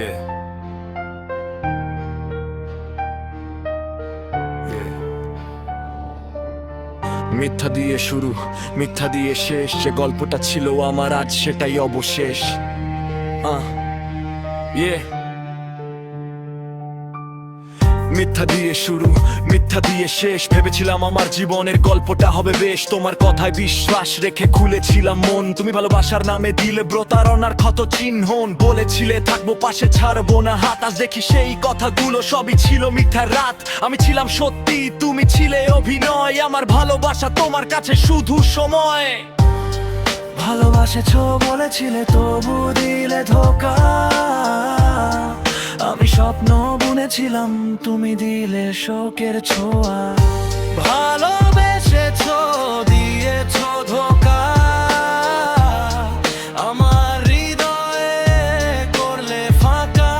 Yeah. মিথ্যা দিয়ে শুরু, মিথ্যা দিয়ে শেষ। যে গল্পটা ছিল আমার আজ সেটাই অবশেষ। মিথ্যা দিয়ে শুরু, মিথ্যা দিয়ে শেষ। ভেবেছিলাম আমার জীবনের গল্পটা হবে বেশ। তোমার কথায় বিশ্বাস রেখে খুলেছিলাম মন। তুমি ভালোবাসার নামে দিলে প্রতারণার ক্ষত চিহ্ন। বলেছিলে থাকবো পাশে, ছাড়বো না হাত। আজ দেখি সেই কথাগুলো সবই ছিল মিথ্যার রাত। আমি ছিলাম সত্যি, তুমি ছিলে অভিনয়। আমার ভালোবাসা তোমার কাছে শুধু সময়। ভালোবাসেছো বলেছিলে, তবু দিলে ধোকা। আমি স্বপ্ন বুনেছিলাম, তুমি দিলে শোকের ছোঁয়া। ভালোবেসেছো, দিয়েছো ধোকা। আমার হৃদয়ে করলে ফাঁকা।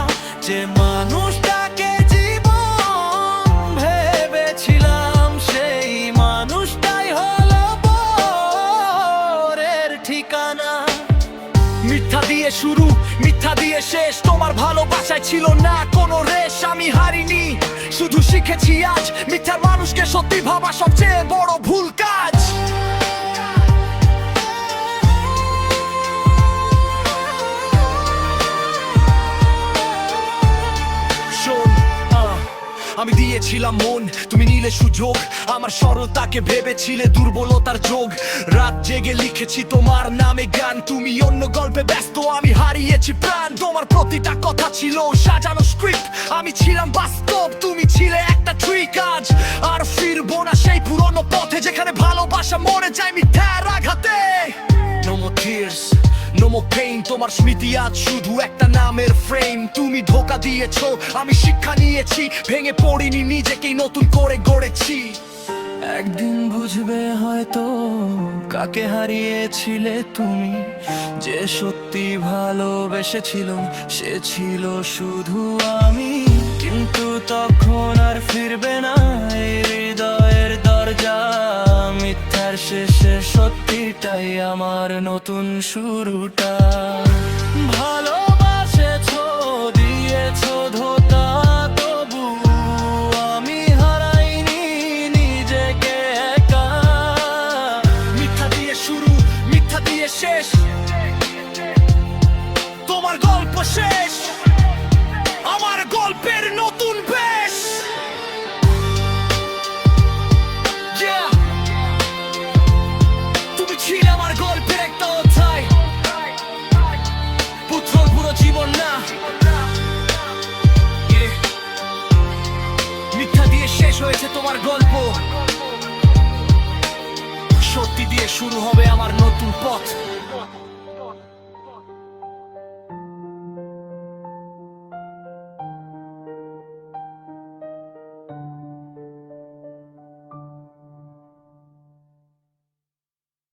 যে মানুষটাকে জীবন ভেবেছিলাম, সেই মানুষটাই হলো পরের ঠিকানা। মিথ্যা দিয়ে শুরু, মিথ্যা দিয়ে শেষ। তোমার ভালোবাসায় ছিল না কোনো রেশ। আমি হারিনি, শুধু শিখেছি আজ মিথ্যার মানুষকে সত্যি ভাবা সবচেয়ে বড় ভুল কাজ। আমি দিয়েছিলাম মন, তুমি নিলে সুযোগ। আমার সরলতাকে ভেবেছিলে দুর্বলতার যোগ। রাত জেগে লিখেছি তোমার নামে গান। তুমি অন্য গল্পে ব্যস্ত, আমি হারিয়েছি প্রাণ। তোমার প্রতিটা কথা ছিল সাজানো স্ক্রিপ্ট। আমি ছিলাম বাস্তব, তুমি ছিলে একটা ট্রিক। আজ আর ফিরবো না সেই পুরনো পথে, যেখানে ভালোবাসা মরে যায় মিথ্যার আঘাতে। No more tears, no more pain. তোমার স্মৃতি আজ শুধু একটা নামের ফ্রেম। তুমি ধোকা দিয়েছো, আমি শিক্ষা নিয়েছি। ভেঙে পড়িনি, নিজেকেই নতুন করে গড়েছি। একদিন বুঝবে হয়তো কাকে হারিয়েছিলে তুমি। যে সত্যি ভালোবেসেছিল, সে ছিল শুধু আমি। কিন্তু তখন আর ফিরবে না এই হৃদয়ের দরজা। মিথ্যার শেষে সত্যিটাই আমার নতুন শুরুটা। ভালোবাসেছো, দিয়েছো ধোকা, তবু আমি হারাইনি নিজেকে একা। মিথ্যা দিয়ে শুরু, মিথ্যা দিয়ে শেষ। তোমার গল্প শেষ, আমার গল্পের নতুন বেশ। তুমি ছিলে আমার গল্পের একটা অধ্যায়, পুরো জীবন না। মিথ্যা দিয়ে শেষ হয়েছে তোমার গল্প, সত্যি দিয়ে শুরু হবে আমার নতুন পথ।